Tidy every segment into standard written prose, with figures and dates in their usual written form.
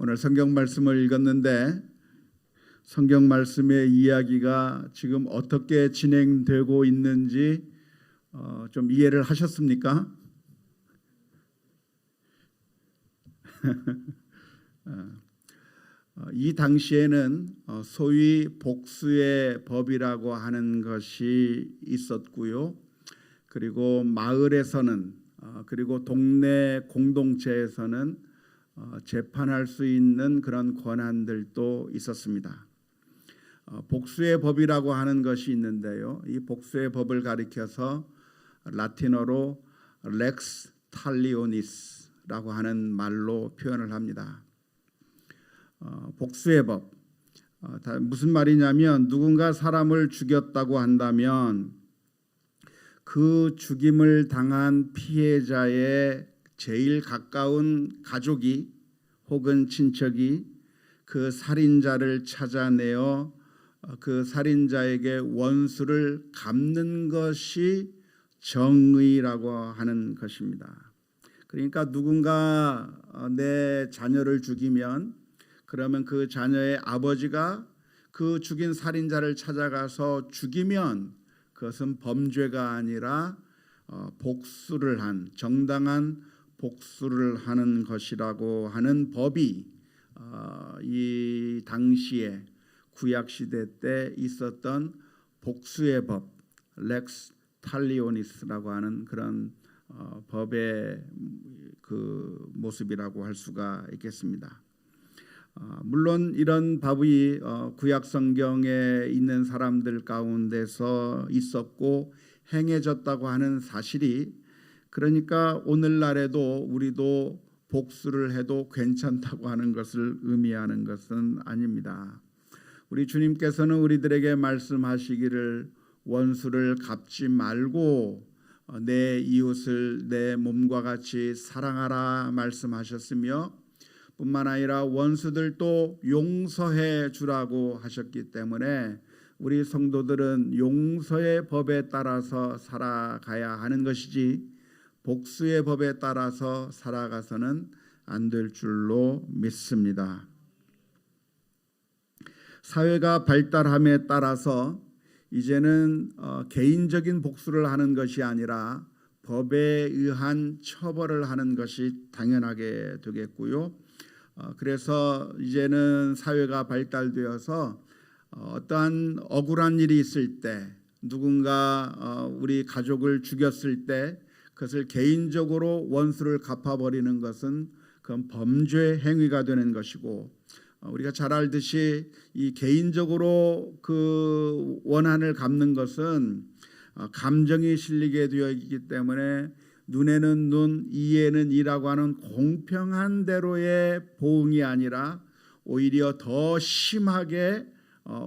오늘 성경 말씀을 읽었는데 성경 말씀의 이야기가 지금 어떻게 진행되고 있는지 좀 이해를 하셨습니까? 이 당시에는 소위 복수의 법이라고 하는 것이 있었고요. 그리고 마을에서는 그리고 동네 공동체에서는 재판할 수 있는 그런 권한들도 있었습니다. 복수의 법이라고 하는 것이 있는데요. 이 복수의 법을 가리켜서 라틴어로 렉스 탈리오니스라고 하는 말로 표현을 합니다. 복수의 법, 무슨 말이냐면 누군가 사람을 죽였다고 한다면 그 죽임을 당한 피해자의 제일 가까운 가족이 혹은 친척이 그 살인자를 찾아내어 그 살인자에게 원수를 갚는 것이 정의라고 하는 것입니다. 그러니까 누군가 내 자녀를 죽이면 그러면 그 자녀의 아버지가 그 죽인 살인자를 찾아가서 죽이면 그것은 범죄가 아니라 복수를 한 정당한 복수를 하는 것이라고 하는 법이 이 당시에 구약시대 때 있었던 복수의 법, 렉스 탈리오니스라고 하는 그런 법의 그 모습이라고 할 수가 있겠습니다. 물론 이런 법이 구약 성경에 있는 사람들 가운데서 있었고 행해졌다고 하는 사실이 그러니까 오늘날에도 우리도 복수를 해도 괜찮다고 하는 것을 의미하는 것은 아닙니다. 우리 주님께서는 우리들에게 말씀하시기를 원수를 갚지 말고 내 이웃을 내 몸과 같이 사랑하라 말씀하셨으며 뿐만 아니라 원수들도 용서해 주라고 하셨기 때문에 우리 성도들은 용서의 법에 따라서 살아가야 하는 것이지 복수의 법에 따라서 살아가서는 안 될 줄로 믿습니다. 사회가 발달함에 따라서 이제는 개인적인 복수를 하는 것이 아니라 법에 의한 처벌을 하는 것이 당연하게 되겠고요. 그래서 이제는 사회가 발달되어서 어떠한 억울한 일이 있을 때 누군가 우리 가족을 죽였을 때 그것을 개인적으로 원수를 갚아버리는 것은 그건 범죄 행위가 되는 것이고 우리가 잘 알듯이 이 개인적으로 그 원한을 갚는 것은 감정이 실리게 되어 있기 때문에 눈에는 눈, 이에는 이라고 하는 공평한 대로의 보응이 아니라 오히려 더 심하게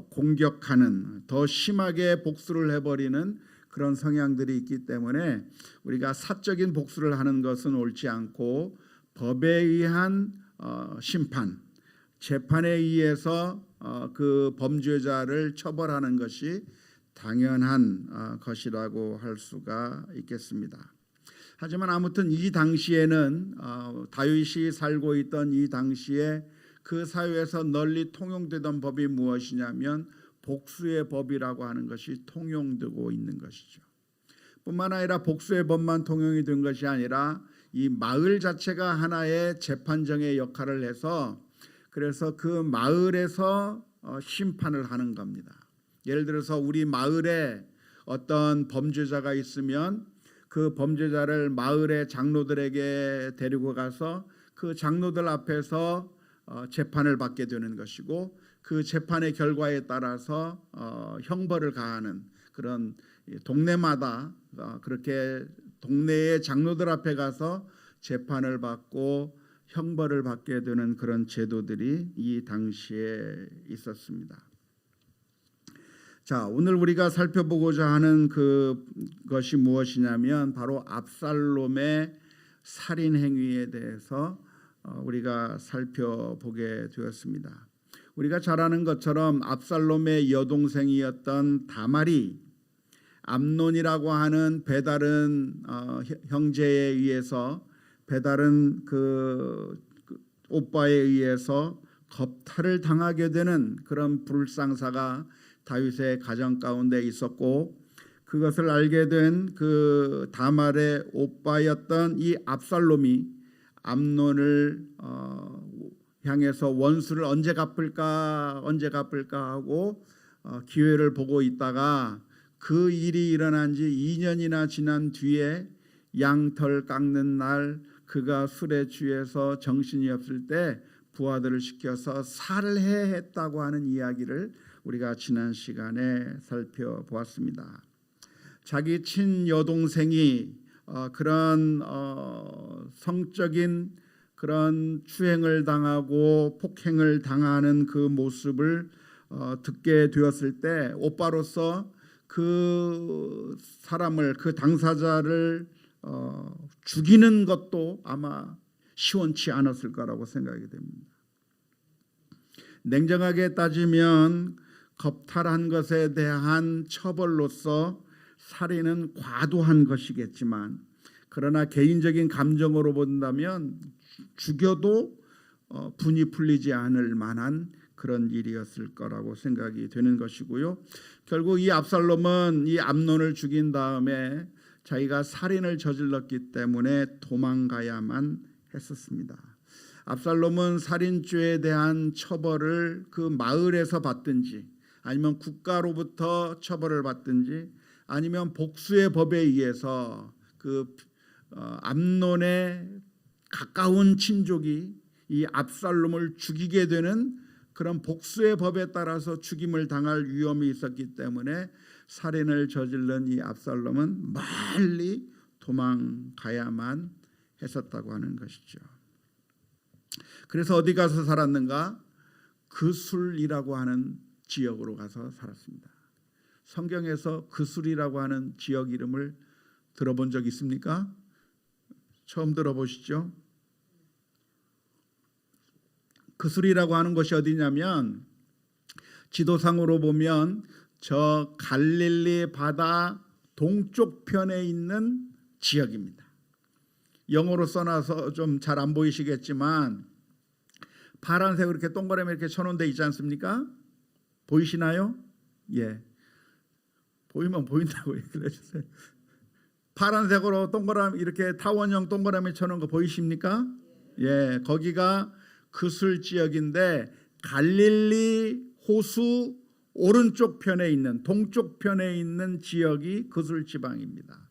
공격하는, 더 심하게 복수를 해버리는 그런 성향들이 있기 때문에 우리가 사적인 복수를 하는 것은 옳지 않고 법에 의한 심판, 재판에 의해서 그 범죄자를 처벌하는 것이 당연한 것이라고 할 수가 있겠습니다. 하지만 아무튼 이 당시에는 다윗이 살고 있던 이 당시에 그 사회에서 널리 통용되던 법이 무엇이냐면 복수의 법이라고 하는 것이 통용되고 있는 것이죠. 뿐만 아니라 복수의 법만 통용이 된 것이 아니라 이 마을 자체가 하나의 재판정의 역할을 해서 그래서 그 마을에서 심판을 하는 겁니다. 예를 들어서 우리 마을에 어떤 범죄자가 있으면 그 범죄자를 마을의 장로들에게 데리고 가서 그 장로들 앞에서 재판을 받게 되는 것이고 그 재판의 결과에 따라서 형벌을 가하는 그런 동네마다 그렇게 동네의 장로들 앞에 가서 재판을 받고 형벌을 받게 되는 그런 제도들이 이 당시에 있었습니다. 자, 오늘 우리가 살펴보고자 하는 그것이 무엇이냐면 바로 압살롬의 살인 행위에 대해서 우리가 살펴보게 되었습니다. 우리가 잘 아는 것처럼 압살롬의 여동생이었던 다말이 암논이라고 하는 배다른 형제에 의해서 배다른 그 오빠에 의해서 겁탈을 당하게 되는 그런 불상사가 다윗의 가정 가운데 있었고, 그것을 알게 된 그 다말의 오빠였던 이 압살롬이 암논을 향해서 원수를 언제 갚을까 하고 기회를 보고 있다가 그 일이 일어난 지 2년이나 지난 뒤에 양털 깎는 날 그가 술에 취해서 정신이 없을 때 부하들을 시켜서 살해했다고 하는 이야기를 우리가 지난 시간에 살펴보았습니다. 자기 친여동생이 그런 성적인 그런 추행을 당하고 폭행을 당하는 그 모습을 듣게 되었을 때 오빠로서 그 사람을, 그 당사자를 죽이는 것도 아마 시원치 않았을 거라고 생각이 됩니다. 냉정하게 따지면 겁탈한 것에 대한 처벌로서 살인은 과도한 것이겠지만, 그러나 개인적인 감정으로 본다면 죽여도 분이 풀리지 않을 만한 그런 일이었을 거라고 생각이 되는 것이고요. 결국 이 압살롬은 이 암논을 죽인 다음에 자기가 살인을 저질렀기 때문에 도망가야만 했었습니다. 압살롬은 살인죄에 대한 처벌을 그 마을에서 받든지, 아니면 국가로부터 처벌을 받든지, 아니면 복수의 법에 의해서 그 암논의 가까운 친족이 이 압살롬을 죽이게 되는 그런 복수의 법에 따라서 죽임을 당할 위험이 있었기 때문에 살인을 저질른 이 압살롬은 멀리 도망가야만 했었다고 하는 것이죠. 그래서 어디 가서 살았는가? 그술이라고 하는 지역으로 가서 살았습니다. 성경에서 그술이라고 하는 지역 이름을 들어본 적 있습니까? 처음 들어보시죠? 그술이라고 하는 것이 어디냐면 지도상으로 보면 저 갈릴리 바다 동쪽 편에 있는 지역입니다. 영어로 써놔서 좀 잘 안 보이시겠지만 파란색으로 이렇게 동그라미 이렇게 쳐놓은 데 있지 않습니까? 보이시나요? 예. 보이면 보인다고 얘기를 해주세요. 파란색으로 동그라미 이렇게 타원형 동그라미 쳐놓은 거 보이십니까? 예, 거기가 그술 지역인데 갈릴리 호수 오른쪽 편에 있는, 동쪽 편에 있는 지역이 그술 지방입니다.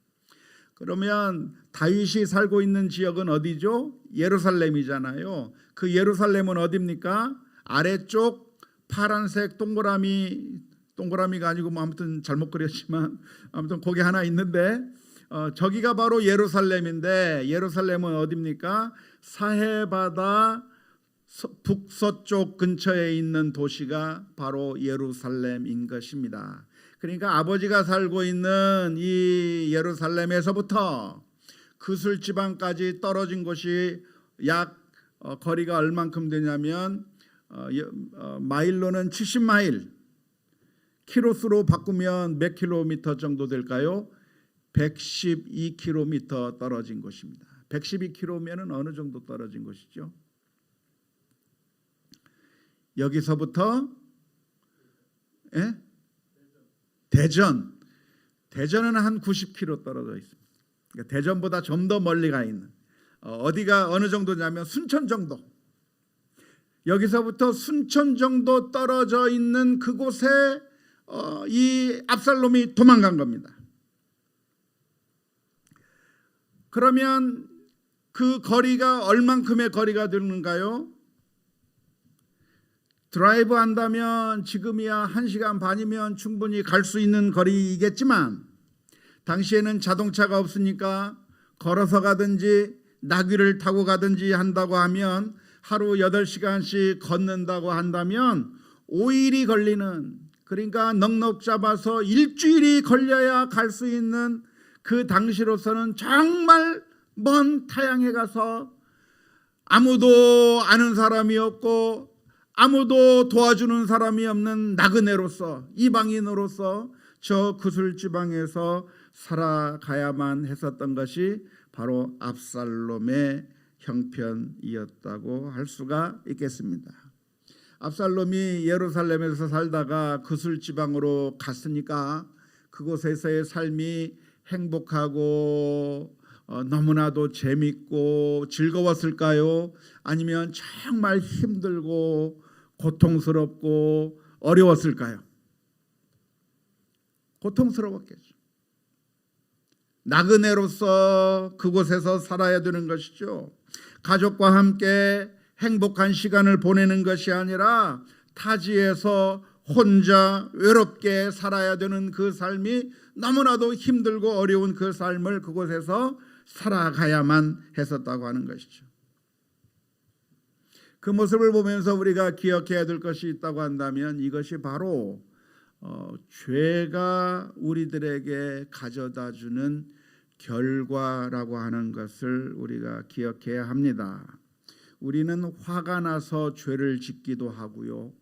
그러면 다윗이 살고 있는 지역은 어디죠? 예루살렘이잖아요. 그 예루살렘은 어디입니까? 아래쪽 파란색 동그라미가 아니고 뭐 아무튼 잘못 그렸지만 아무튼 거기 하나 있는데 저기가 바로 예루살렘인데, 예루살렘은 어디입니까? 사해바다 북서쪽 근처에 있는 도시가 바로 예루살렘인 것입니다. 그러니까 아버지가 살고 있는 이 예루살렘에서부터 그술 지방까지 떨어진 곳이 약 거리가 얼만큼 되냐면 마일로는 70마일, 키로수로 바꾸면 몇 킬로미터 정도 될까요? 112km 떨어진 곳입니다. 112km면 어느 정도 떨어진 곳이죠? 여기서부터 대전은 한 90km 떨어져 있습니다. 그러니까 대전보다 좀 더 멀리 가 있는, 어디가 어느 정도냐면 순천 정도, 여기서부터 순천 정도 떨어져 있는 그곳에 이 압살롬이 도망간 겁니다. 그러면 그 거리가 얼만큼의 거리가 되는가요? 드라이브 한다면 지금이야 1시간 반이면 충분히 갈 수 있는 거리이겠지만, 당시에는 자동차가 없으니까 걸어서 가든지 나귀를 타고 가든지 한다고 하면 하루 8시간씩 걷는다고 한다면 5일이 걸리는, 그러니까 넉넉 잡아서 일주일이 걸려야 갈 수 있는, 그 당시로서는 정말 먼 타향에 가서 아무도 아는 사람이 없고 아무도 도와주는 사람이 없는 나그네로서, 이방인으로서 저 그술 지방에서 살아가야만 했었던 것이 바로 압살롬의 형편이었다고 할 수가 있겠습니다. 압살롬이 예루살렘에서 살다가 그술 지방으로 갔으니까 그곳에서의 삶이 행복하고 너무나도 재밌고 즐거웠을까요? 아니면 정말 힘들고 고통스럽고 어려웠을까요? 고통스러웠겠죠. 나그네로서 그곳에서 살아야 되는 것이죠. 가족과 함께 행복한 시간을 보내는 것이 아니라 타지에서 혼자 외롭게 살아야 되는 그 삶이 너무나도 힘들고 어려운 그 삶을 그곳에서 살아가야만 했었다고 하는 것이죠. 그 모습을 보면서 우리가 기억해야 될 것이 있다고 한다면 이것이 바로 죄가 우리들에게 가져다주는 결과라고 하는 것을 우리가 기억해야 합니다. 우리는 화가 나서 죄를 짓기도 하고요,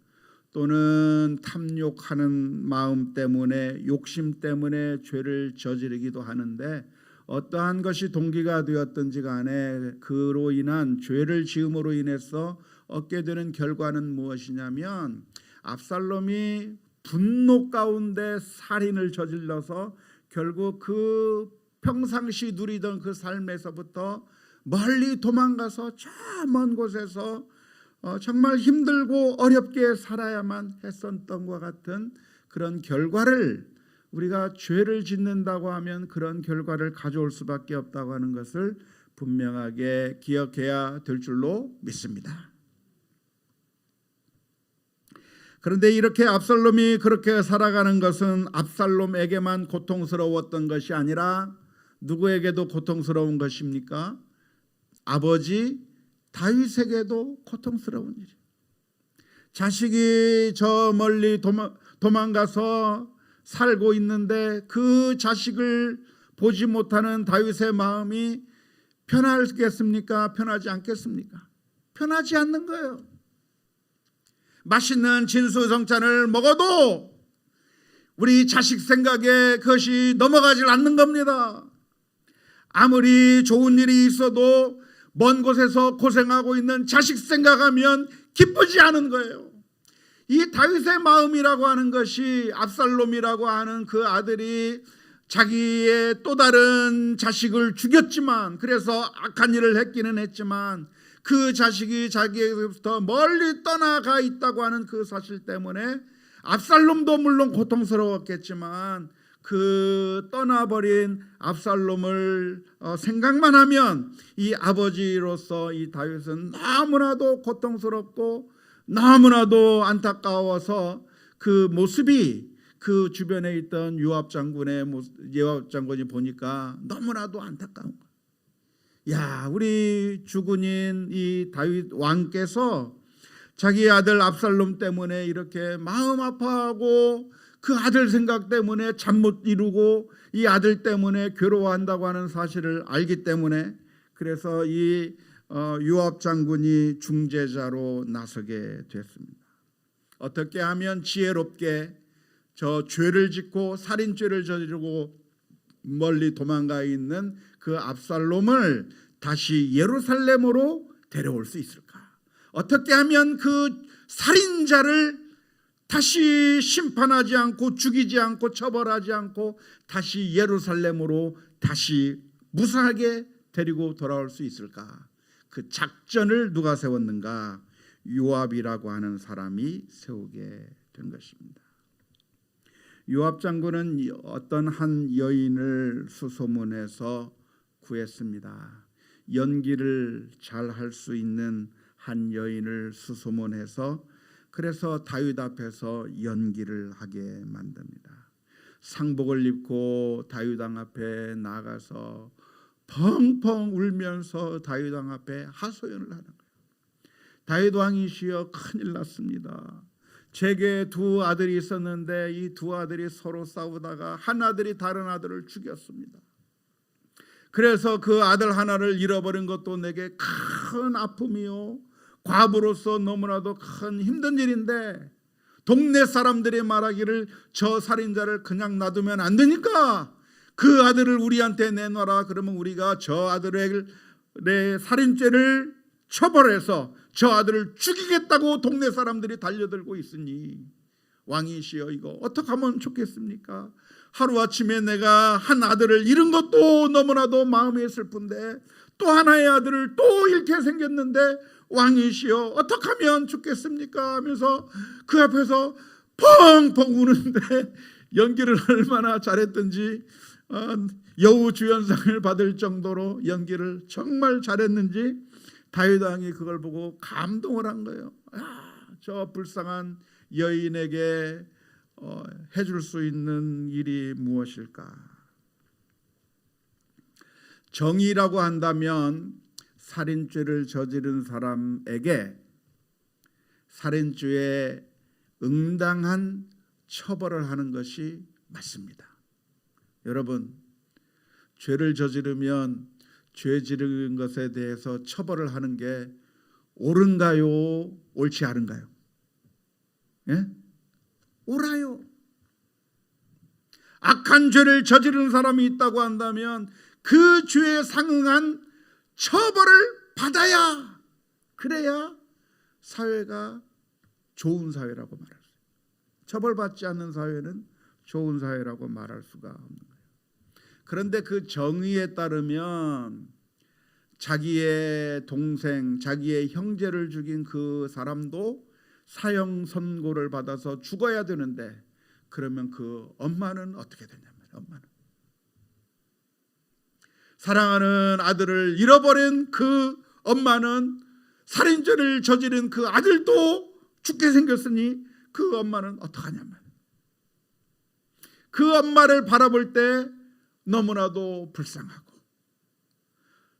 또는 탐욕하는 마음 때문에, 욕심 때문에 죄를 저지르기도 하는데, 어떠한 것이 동기가 되었든지 간에 그로 인한 죄를 지음으로 인해서 얻게 되는 결과는 무엇이냐면, 압살롬이 분노 가운데 살인을 저질러서 결국 그 평상시 누리던 그 삶에서부터 멀리 도망가서 저 먼 곳에서 정말 힘들고 어렵게 살아야만 했었던 것과 같은 그런 결과를, 우리가 죄를 짓는다고 하면 그런 결과를 가져올 수밖에 없다고 하는 것을 분명하게 기억해야 될 줄로 믿습니다. 그런데 이렇게 압살롬이 그렇게 살아가는 것은 압살롬에게만 고통스러웠던 것이 아니라 누구에게도 고통스러운 것입니까? 아버지 다윗에게도 고통스러운 일이에요. 자식이 저 멀리 도망가서 살고 있는데 그 자식을 보지 못하는 다윗의 마음이 편하겠습니까? 편하지 않겠습니까? 편하지 않는 거예요. 맛있는 진수성찬을 먹어도 우리 자식 생각에 그것이 넘어가질 않는 겁니다. 아무리 좋은 일이 있어도 먼 곳에서 고생하고 있는 자식 생각하면 기쁘지 않은 거예요. 이 다윗의 마음이라고 하는 것이, 압살롬이라고 하는 그 아들이 자기의 또 다른 자식을 죽였지만, 그래서 악한 일을 했기는 했지만 그 자식이 자기에게부터 멀리 떠나가 있다고 하는 그 사실 때문에 압살롬도 물론 고통스러웠겠지만 그 떠나버린 압살롬을 생각만 하면 이 아버지로서 이 다윗은 너무나도 고통스럽고 너무나도 안타까워서 그 모습이, 그 주변에 있던 요압 장군이 보니까 너무나도 안타까운 거예요. 야, 우리 주군인 이 다윗 왕께서 자기 아들 압살롬 때문에 이렇게 마음 아파하고 그 아들 생각 때문에 잠 못 이루고 이 아들 때문에 괴로워한다고 하는 사실을 알기 때문에, 그래서 이 요압 장군이 중재자로 나서게 됐습니다. 어떻게 하면 지혜롭게 저 죄를 짓고 살인죄를 저지르고 멀리 도망가 있는 그 압살롬을 다시 예루살렘으로 데려올 수 있을까? 어떻게 하면 그 살인자를 다시 심판하지 않고 죽이지 않고 처벌하지 않고 다시 예루살렘으로 다시 무사하게 데리고 돌아올 수 있을까? 그 작전을 누가 세웠는가? 요압이라고 하는 사람이 세우게 된 것입니다. 요압 장군은 어떤 한 여인을 수소문해서 구했습니다. 연기를 잘 할 수 있는 한 여인을 수소문해서, 그래서 다윗 앞에서 연기를 하게 만듭니다. 상복을 입고 다윗 왕 앞에 나가서 펑펑 울면서 다윗 왕 앞에 하소연을 하는 거예요. 다윗 왕이시여, 큰일 났습니다. 제게 두 아들이 있었는데 이 두 아들이 서로 싸우다가 한 아들이 다른 아들을 죽였습니다. 그래서 그 아들 하나를 잃어버린 것도 내게 큰 아픔이요, 과부로서 너무나도 큰 힘든 일인데, 동네 사람들이 말하기를 저 살인자를 그냥 놔두면 안 되니까 그 아들을 우리한테 내놔라. 그러면 우리가 저 아들을 내 살인죄를 처벌해서 저 아들을 죽이겠다고 동네 사람들이 달려들고 있으니 왕이시여 이거 어떻게 하면 좋겠습니까? 하루아침에 내가 한 아들을 잃은 것도 너무나도 마음이 슬픈데 또 하나의 아들을 또 잃게 생겼는데 왕이시여 어떻게 하면 좋겠습니까? 하면서 그 앞에서 펑펑 우는데 연기를 얼마나 잘했든지 여우주연상을 받을 정도로 연기를 정말 잘했는지 다윗 왕이 그걸 보고 감동을 한 거예요. 저 불쌍한 여인에게 해줄 수 있는 일이 무엇일까? 정의라고 한다면 살인죄를 저지른 사람에게 살인죄에 응당한 처벌을 하는 것이 맞습니다. 여러분, 죄를 저지르면 죄 지른 것에 대해서 처벌을 하는 게 옳은가요? 옳지 않은가요? 예? 옳아요. 악한 죄를 저지른 사람이 있다고 한다면 그 죄에 상응한 처벌을 받아야 그래야 사회가 좋은 사회라고 말할 수 있어요. 처벌받지 않는 사회는 좋은 사회라고 말할 수가 없는 거예요. 그런데 그 정의에 따르면 자기의 동생, 자기의 형제를 죽인 그 사람도 사형 선고를 받아서 죽어야 되는데 그러면 그 엄마는 어떻게 되냐면 엄마는 사랑하는 아들을 잃어버린 그 엄마는 살인죄를 저지른 그 아들도 죽게 생겼으니 그 엄마는 어떡하냐면 그 엄마를 바라볼 때 너무나도 불쌍하고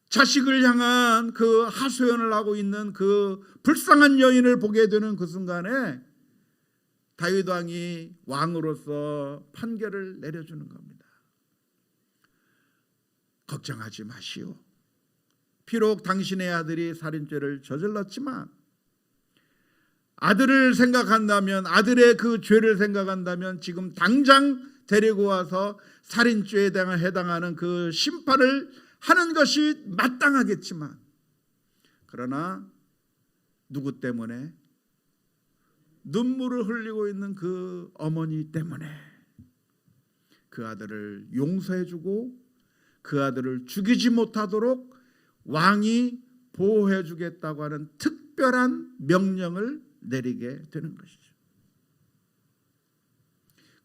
자식을 향한 그 하소연을 하고 있는 그 불쌍한 여인을 보게 되는 그 순간에 다윗 왕이 왕으로서 판결을 내려주는 겁니다. 걱정하지 마시오. 비록 당신의 아들이 살인죄를 저질렀지만 아들을 생각한다면 아들의 그 죄를 생각한다면 지금 당장 데리고 와서 살인죄에 해당하는 그 심판을 하는 것이 마땅하겠지만 그러나 누구 때문에? 눈물을 흘리고 있는 그 어머니 때문에 그 아들을 용서해주고 그 아들을 죽이지 못하도록 왕이 보호해주겠다고 하는 특별한 명령을 내리게 되는 것이죠.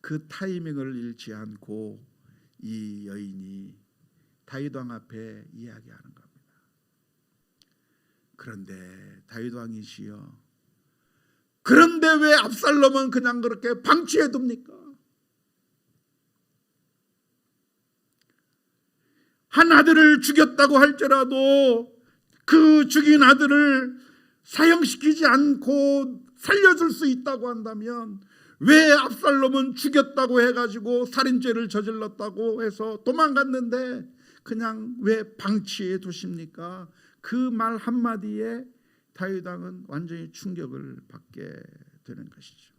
그 타이밍을 잃지 않고 이 여인이 다윗 왕 앞에 이야기하는 겁니다. 그런데 다윗 왕이시여, 그런데 왜 압살롬은 그냥 그렇게 방치해 둡니까? 한 아들을 죽였다고 할지라도 그 죽인 아들을 사형시키지 않고 살려줄 수 있다고 한다면 왜 압살롬은 죽였다고 해가지고 살인죄를 저질렀다고 해서 도망갔는데 그냥 왜 방치해 두십니까? 그 말 한마디에 다윗 왕은 완전히 충격을 받게 되는 것이죠.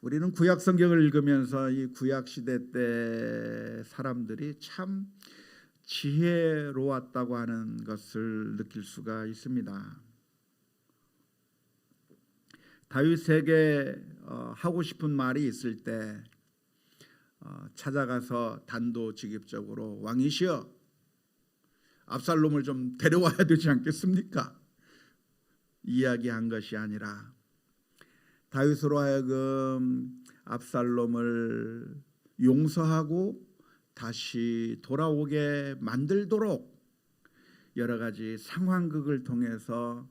우리는 구약 성경을 읽으면서 이 구약 시대 때 사람들이 참 지혜로웠다고 하는 것을 느낄 수가 있습니다. 다윗에게 하고 싶은 말이 있을 때 찾아가서 단도직입적으로 왕이시여, 압살롬을 좀 데려와야 되지 않겠습니까? 이야기한 것이 아니라 다윗으로 하여금 압살롬을 용서하고 다시 돌아오게 만들도록 여러 가지 상황극을 통해서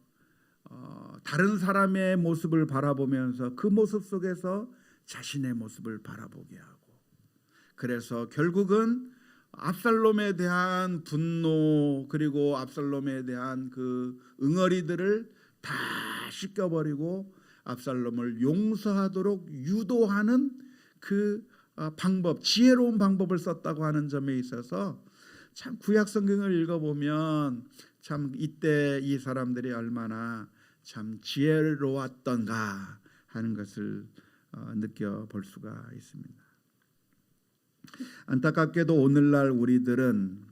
다른 사람의 모습을 바라보면서 그 모습 속에서 자신의 모습을 바라보게 하고, 그래서 결국은 압살롬에 대한 분노 그리고 압살롬에 대한 그 응어리들을 다 씻겨버리고 압살롬을 용서하도록 유도하는 그 방법, 지혜로운 방법을 썼다고 하는 점에 있어서 참 구약 성경을 읽어보면 참 이때 이 사람들이 얼마나 참 지혜로웠던가 하는 것을 느껴볼 수가 있습니다. 안타깝게도 오늘날 우리들은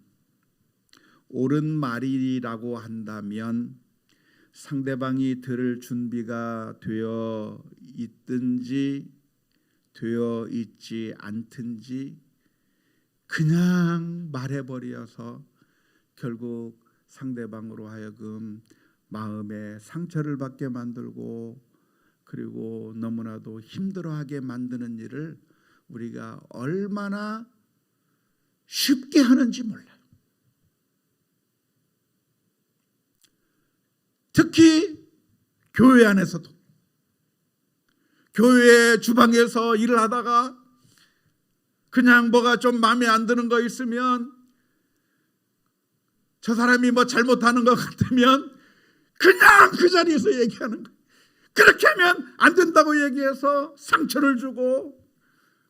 옳은 말이라고 한다면 상대방이 들을 준비가 되어 있든지 되어 있지 않든지 그냥 말해버려서 결국 상대방으로 하여금 마음에 상처를 받게 만들고 그리고 너무나도 힘들어하게 만드는 일을 우리가 얼마나 쉽게 하는지 몰라요. 특히 교회 안에서도 교회 주방에서 일을 하다가 그냥 뭐가 좀 마음에 안 드는 거 있으면 저 사람이 뭐 잘못하는 것 같으면 그냥 그 자리에서 얘기하는 거예요. 그렇게 하면 안 된다고 얘기해서 상처를 주고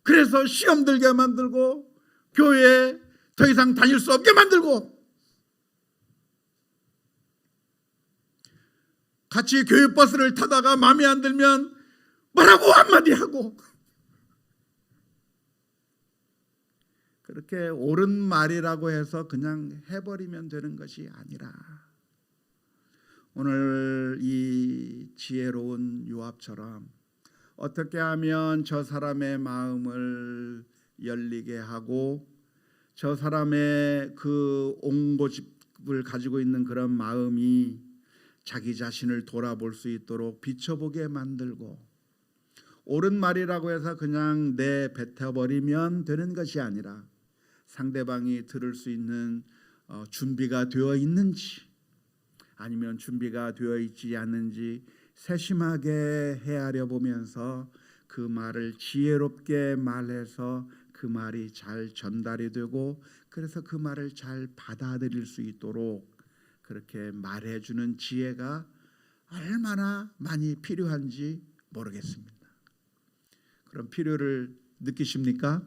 그래서 시험 들게 만들고 교회에 더 이상 다닐 수 없게 만들고 같이 교회 버스를 타다가 마음에 안 들면 뭐라고 한마디 하고 그렇게 옳은 말이라고 해서 그냥 해버리면 되는 것이 아니라 오늘 이 지혜로운 요압처럼 어떻게 하면 저 사람의 마음을 열리게 하고 저 사람의 그 옹고집을 가지고 있는 그런 마음이 자기 자신을 돌아볼 수 있도록 비춰보게 만들고 옳은 말이라고 해서 그냥 내뱉어버리면 되는 것이 아니라 상대방이 들을 수 있는 준비가 되어 있는지 아니면 준비가 되어 있지 않는지 세심하게 헤아려 보면서 그 말을 지혜롭게 말해서 그 말이 잘 전달이 되고 그래서 그 말을 잘 받아들일 수 있도록 그렇게 말해주는 지혜가 얼마나 많이 필요한지 모르겠습니다. 그런 필요를 느끼십니까?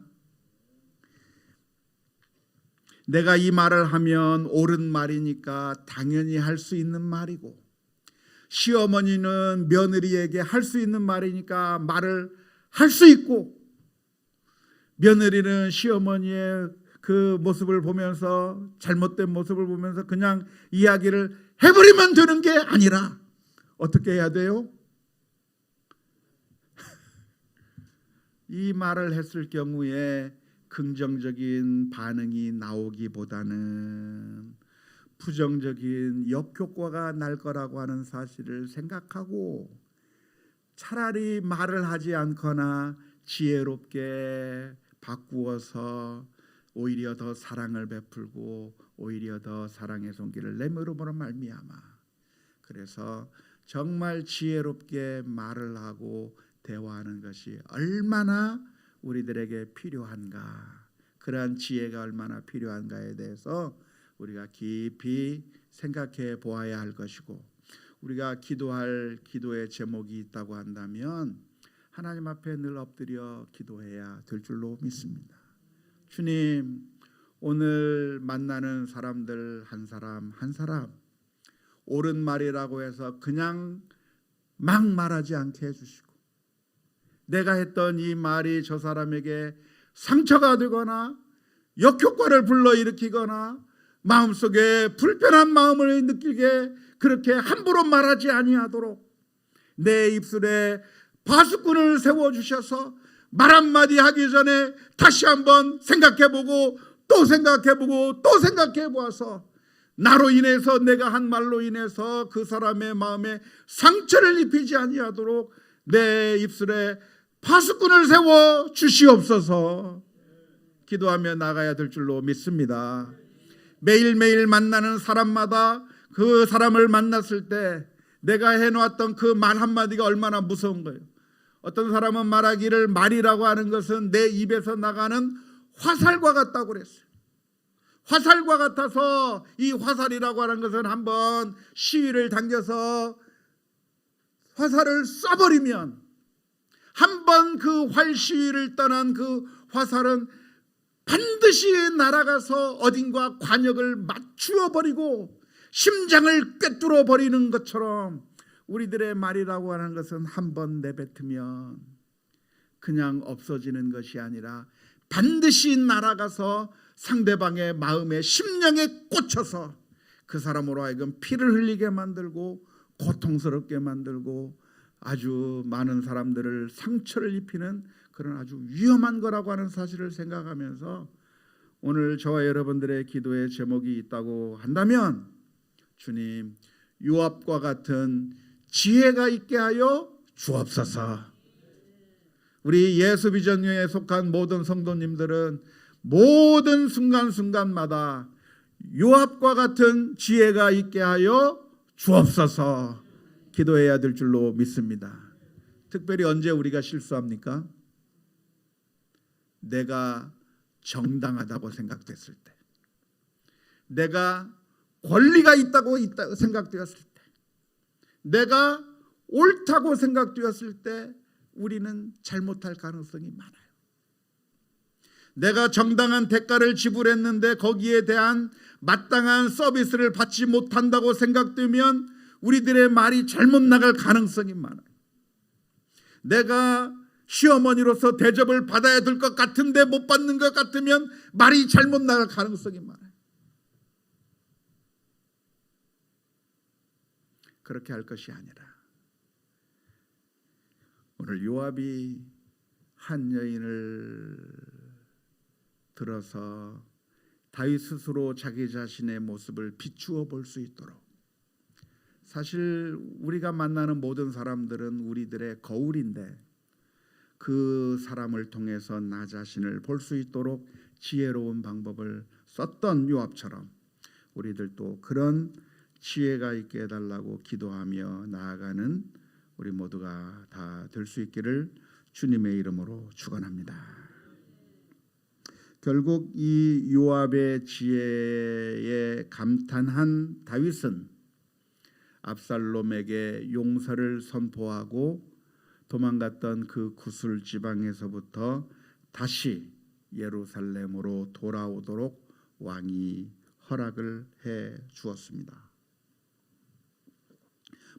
내가 이 말을 하면 옳은 말이니까 당연히 할 수 있는 말이고 시어머니는 며느리에게 할 수 있는 말이니까 말을 할 수 있고 며느리는 시어머니의 그 모습을 보면서 잘못된 모습을 보면서 그냥 이야기를 해버리면 되는 게 아니라 어떻게 해야 돼요? 이 말을 했을 경우에 긍정적인 반응이 나오기보다는 부정적인 역효과가 날 거라고 하는 사실을 생각하고 차라리 말을 하지 않거나 지혜롭게 바꾸어서 오히려 더 사랑을 베풀고 오히려 더 사랑의 손길을 내밀음으로 말미암아 그래서 정말 지혜롭게 말을 하고 대화하는 것이 얼마나 우리들에게 필요한가 그러한 지혜가 얼마나 필요한가에 대해서 우리가 깊이 생각해 보아야 할 것이고 우리가 기도할 기도의 제목이 있다고 한다면 하나님 앞에 늘 엎드려 기도해야 될 줄로 믿습니다. 주님 오늘 만나는 사람들 한 사람 한 사람 옳은 말이라고 해서 그냥 막 말하지 않게 해주시고 내가 했던 이 말이 저 사람에게 상처가 되거나 역효과를 불러일으키거나 마음속에 불편한 마음을 느끼게 그렇게 함부로 말하지 아니하도록 내 입술에 파수꾼을 세워주셔서 말 한마디 하기 전에 다시 한번 생각해보고 또 생각해보고 또 생각해보아서 나로 인해서 내가 한 말로 인해서 그 사람의 마음에 상처를 입히지 아니하도록 내 입술에 파수꾼을 세워 주시옵소서 기도하며 나가야 될 줄로 믿습니다. 매일매일 만나는 사람마다 그 사람을 만났을 때 내가 해놓았던 그 말 한마디가 얼마나 무서운 거예요. 어떤 사람은 말하기를 말이라고 하는 것은 내 입에서 나가는 화살과 같다고 그랬어요. 화살과 같아서 이 화살이라고 하는 것은 한번 시위를 당겨서 화살을 쏴버리면 한번 그 활시위를 떠난 그 화살은 반드시 날아가서 어딘가 관역을 맞추어 버리고 심장을 꿰뚫어 버리는 것처럼 우리들의 말이라고 하는 것은 한번 내뱉으면 그냥 없어지는 것이 아니라 반드시 날아가서 상대방의 마음에 심령에 꽂혀서 그 사람으로 하여금 피를 흘리게 만들고 고통스럽게 만들고 아주 많은 사람들을 상처를 입히는 그런 아주 위험한 거라고 하는 사실을 생각하면서 오늘 저와 여러분들의 기도의 제목이 있다고 한다면, 주님, 요압과 같은 지혜가 있게 하여 주옵소서. 우리 예수비전교회에 속한 모든 성도님들은 모든 순간순간마다 요압과 같은 지혜가 있게 하여 주옵소서 기도해야 될 줄로 믿습니다. 특별히 언제 우리가 실수합니까? 내가 정당하다고 생각됐을 때, 내가 권리가 있다고 생각되었을 때, 내가 옳다고 생각되었을 때 우리는 잘못할 가능성이 많아요. 내가 정당한 대가를 지불했는데 거기에 대한 마땅한 서비스를 받지 못한다고 생각되면 우리들의 말이 잘못 나갈 가능성이 많아요. 내가 시어머니로서 대접을 받아야 될 것 같은데 못 받는 것 같으면 말이 잘못 나갈 가능성이 많아요. 그렇게 할 것이 아니라 오늘 요압이 한 여인을 들어서 다윗 스스로 자기 자신의 모습을 비추어 볼 수 있도록, 사실 우리가 만나는 모든 사람들은 우리들의 거울인데 그 사람을 통해서 나 자신을 볼 수 있도록 지혜로운 방법을 썼던 요압처럼 우리들도 그런 지혜가 있게 해달라고 기도하며 나아가는 우리 모두가 다 될 수 있기를 주님의 이름으로 축원합니다. 결국 이 요압의 지혜에 감탄한 다윗은 압살롬에게 용서를 선포하고 도망갔던 그 구술 지방에서부터 다시 예루살렘으로 돌아오도록 왕이 허락을 해 주었습니다.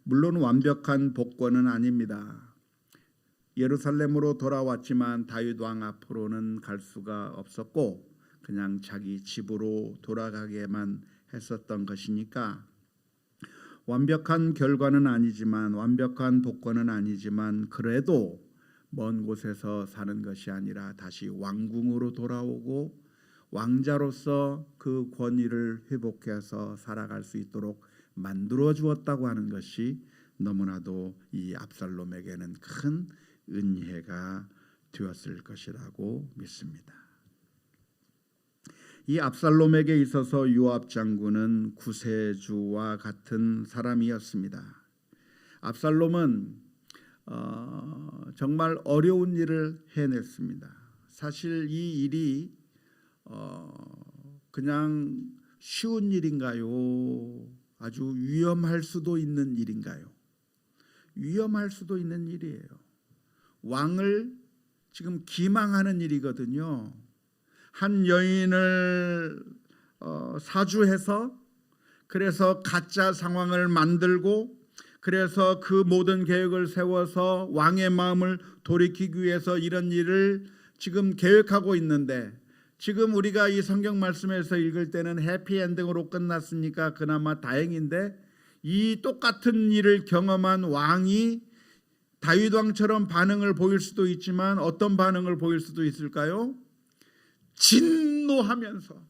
물론 완벽한 복권은 아닙니다. 예루살렘으로 돌아왔지만 다윗 왕 앞으로는 갈 수가 없었고 그냥 자기 집으로 돌아가게만 했었던 것이니까 완벽한 결과는 아니지만, 완벽한 복권은 아니지만, 그래도 먼 곳에서 사는 것이 아니라 다시 왕궁으로 돌아오고 왕자로서 그 권위를 회복해서 살아갈 수 있도록 만들어 주었다고 하는 것이 너무나도 이 압살롬에게는 큰 은혜가 되었을 것이라고 믿습니다. 이 압살롬에게 있어서 요압 장군은 구세주와 같은 사람이었습니다. 압살롬은 정말 어려운 일을 해냈습니다. 사실 이 일이 그냥 쉬운 일인가요? 아주 위험할 수도 있는 일인가요? 위험할 수도 있는 일이에요. 왕을 지금 기망하는 일이거든요. 한 여인을 사주해서 그래서 가짜 상황을 만들고 그래서 그 모든 계획을 세워서 왕의 마음을 돌이키기 위해서 이런 일을 지금 계획하고 있는데, 지금 우리가 이 성경 말씀에서 읽을 때는 해피엔딩으로 끝났으니까 그나마 다행인데, 이 똑같은 일을 경험한 왕이 다윗 왕처럼 반응을 보일 수도 있지만 어떤 반응을 보일 수도 있을까요? 진노하면서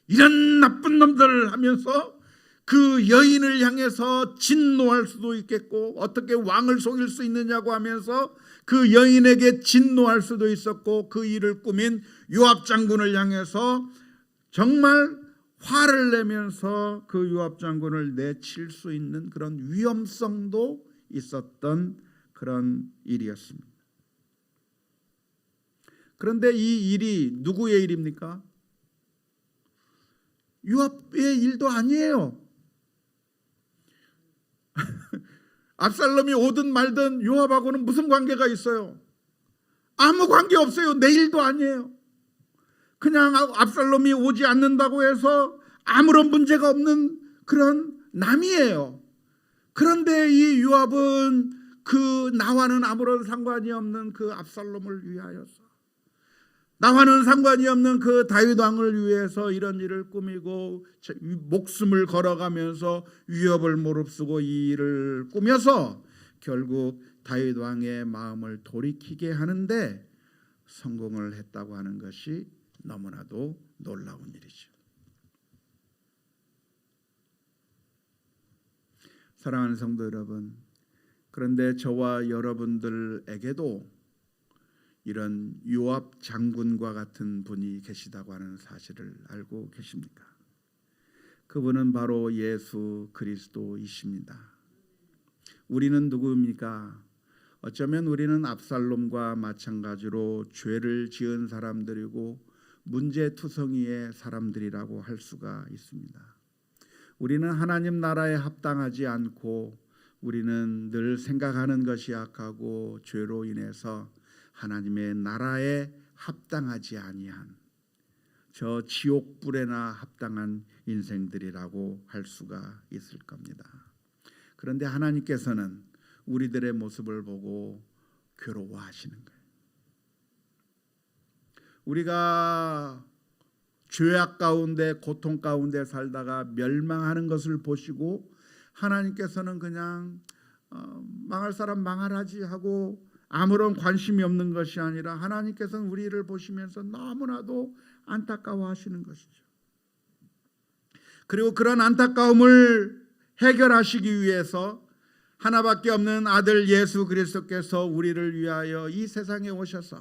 이런 나쁜 놈들 하면서 그 여인을 향해서 진노할 수도 있겠고, 어떻게 왕을 속일 수 있느냐고 하면서 그 여인에게 진노할 수도 있었고, 그 일을 꾸민 요압 장군을 향해서 정말 화를 내면서 그 요압 장군을 내칠 수 있는 그런 위험성도 있었던 그런 일이었습니다. 그런데 이 일이 누구의 일입니까? 요압의 일도 아니에요. 압살롬이 오든 말든 요압하고는 무슨 관계가 있어요? 아무 관계 없어요. 내 일도 아니에요. 그냥 압살롬이 오지 않는다고 해서 아무런 문제가 없는 그런 남이에요. 그런데 이 요압은 그 나와는 아무런 상관이 없는 그 압살롬을 위하여서 나와는 상관이 없는 그 다윗 왕을 위해서 이런 일을 꾸미고 목숨을 걸어가면서 위협을 무릅쓰고 이 일을 꾸며서 결국 다윗 왕의 마음을 돌이키게 하는데 성공을 했다고 하는 것이 너무나도 놀라운 일이죠. 사랑하는 성도 여러분, 그런데 저와 여러분들에게도 이런 요압 장군과 같은 분이 계시다고 하는 사실을 알고 계십니까? 그분은 바로 예수 그리스도이십니다. 우리는 누구입니까? 어쩌면 우리는 압살롬과 마찬가지로 죄를 지은 사람들이고 문제투성이의 사람들이라고 할 수가 있습니다. 우리는 하나님 나라에 합당하지 않고 우리는 늘 생각하는 것이 약하고 죄로 인해서 하나님의 나라에 합당하지 아니한 저 지옥불에나 합당한 인생들이라고 할 수가 있을 겁니다. 그런데 하나님께서는 우리들의 모습을 보고 괴로워하시는 거예요. 우리가 죄악 가운데 고통 가운데 살다가 멸망하는 것을 보시고 하나님께서는 그냥 망할 사람 망하라지 하고 아무런 관심이 없는 것이 아니라 하나님께서는 우리를 보시면서 너무나도 안타까워하시는 것이죠. 그리고 그런 안타까움을 해결하시기 위해서 하나밖에 없는 아들 예수 그리스도께서 우리를 위하여 이 세상에 오셔서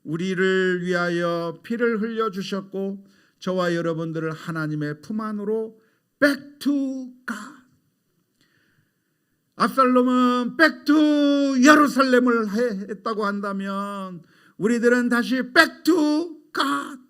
우리를 위하여 피를 흘려주셨고 저와 여러분들을 하나님의 품 안으로 back to God, 압살롬은 back to 예루살렘을 했다고 한다면 우리들은 다시 back to God,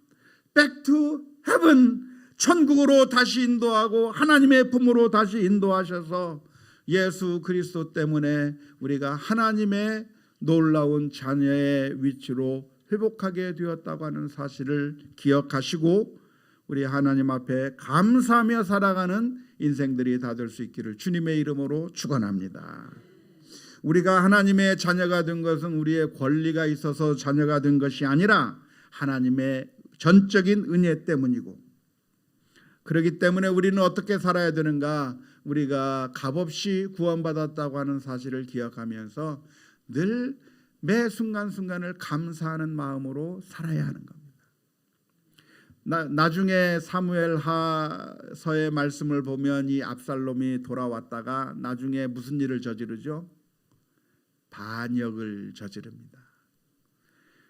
back to heaven, 천국으로 다시 인도하고 하나님의 품으로 다시 인도하셔서 예수 그리스도 때문에 우리가 하나님의 놀라운 자녀의 위치로 회복하게 되었다고 하는 사실을 기억하시고 우리 하나님 앞에 감사하며 살아가는 인생들이 다 될 수 있기를 주님의 이름으로 축원합니다. 우리가 하나님의 자녀가 된 것은 우리의 권리가 있어서 자녀가 된 것이 아니라 하나님의 전적인 은혜 때문이고, 그렇기 때문에 우리는 어떻게 살아야 되는가? 우리가 값없이 구원받았다고 하는 사실을 기억하면서 늘 매 순간순간을 감사하는 마음으로 살아야 하는 겁니다. 나중에 사무엘하서의 말씀을 보면 이 압살롬이 돌아왔다가 나중에 무슨 일을 저지르죠? 반역을 저지릅니다.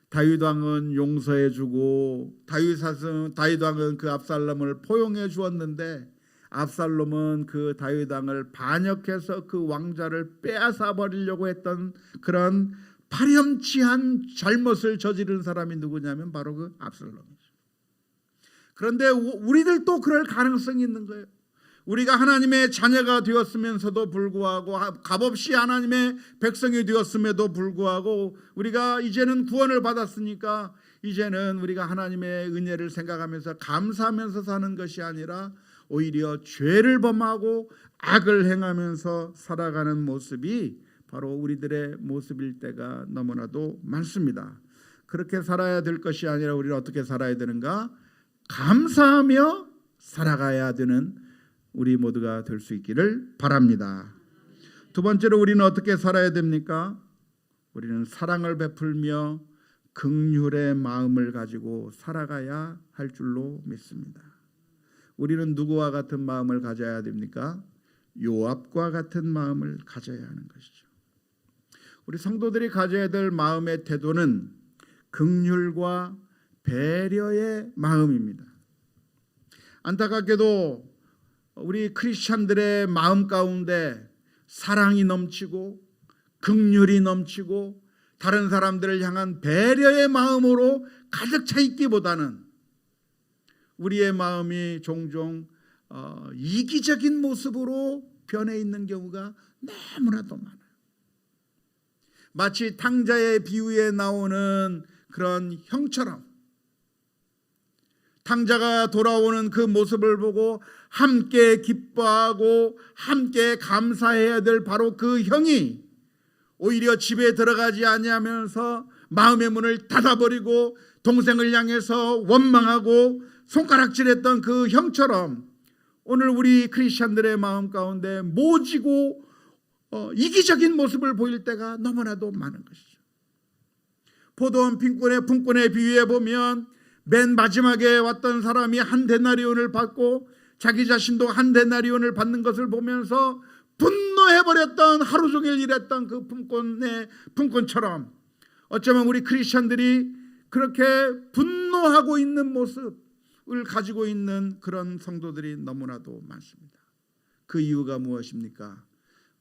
다윗 왕은 용서해주고 다윗 왕은 그 압살롬을 포용해 주었는데 압살롬은 그 다윗 왕을 반역해서 그 왕자를 빼앗아 버리려고 했던 그런 파렴치한 잘못을 저지른 사람이 누구냐면 바로 그 압살롬이죠. 그런데 우리들도 그럴 가능성이 있는 거예요. 우리가 하나님의 자녀가 되었으면서도 불구하고 값없이 하나님의 백성이 되었음에도 불구하고 우리가 이제는 구원을 받았으니까 이제는 우리가 하나님의 은혜를 생각하면서 감사하면서 사는 것이 아니라 오히려 죄를 범하고 악을 행하면서 살아가는 모습이 바로 우리들의 모습일 때가 너무나도 많습니다. 그렇게 살아야 될 것이 아니라 우리는 어떻게 살아야 되는가? 감사하며 살아가야 되는 우리 모두가 될 수 있기를 바랍니다. 두 번째로 우리는 어떻게 살아야 됩니까? 우리는 사랑을 베풀며 긍휼의 마음을 가지고 살아가야 할 줄로 믿습니다. 우리는 누구와 같은 마음을 가져야 됩니까? 요압과 같은 마음을 가져야 하는 것이죠. 우리 성도들이 가져야 될 마음의 태도는 긍휼과 배려의 마음입니다. 안타깝게도 우리 크리스찬들의 마음 가운데 사랑이 넘치고 긍휼이 넘치고 다른 사람들을 향한 배려의 마음으로 가득 차 있기보다는 우리의 마음이 종종 이기적인 모습으로 변해 있는 경우가 너무나도 많아요. 마치 탕자의 비유에 나오는 그런 형처럼 탕자가 돌아오는 그 모습을 보고 함께 기뻐하고 함께 감사해야 될 바로 그 형이 오히려 집에 들어가지 아니하면서 마음의 문을 닫아버리고 동생을 향해서 원망하고 손가락질했던 그 형처럼 오늘 우리 크리스천들의 마음 가운데 모지고 이기적인 모습을 보일 때가 너무나도 많은 것이죠. 포도원 품꾼의 비유에 보면 맨 마지막에 왔던 사람이 한 데나리온을 받고 자기 자신도 한 데나리온을 받는 것을 보면서 분노해버렸던, 하루 종일 일했던 그 품꾼처럼 어쩌면 우리 크리스천들이 그렇게 분노하고 있는 모습을 가지고 있는 그런 성도들이 너무나도 많습니다. 그 이유가 무엇입니까?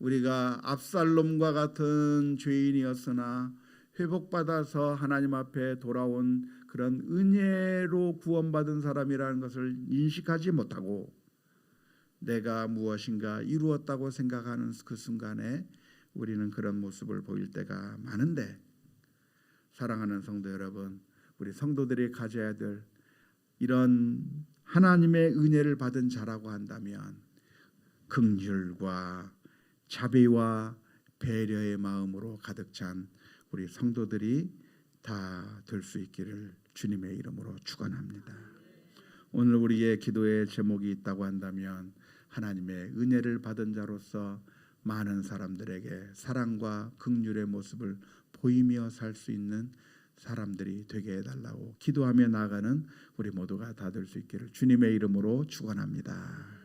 우리가 압살롬과 같은 죄인이었으나 회복받아서 하나님 앞에 돌아온 그런 은혜로 구원받은 사람이라는 것을 인식하지 못하고 내가 무엇인가 이루었다고 생각하는 그 순간에 우리는 그런 모습을 보일 때가 많은데, 사랑하는 성도 여러분, 우리 성도들이 가져야 될 이런 하나님의 은혜를 받은 자라고 한다면 긍휼과 자비와 배려의 마음으로 가득 찬 우리 성도들이 다 될 수 있기를 주님의 이름으로 축원합니다. 오늘 우리의 기도의 제목이 있다고 한다면 하나님의 은혜를 받은 자로서 많은 사람들에게 사랑과 긍휼의 모습을 보이며 살 수 있는 사람들이 되게 해달라고 기도하며 나아가는 우리 모두가 다 될 수 있기를 주님의 이름으로 축원합니다.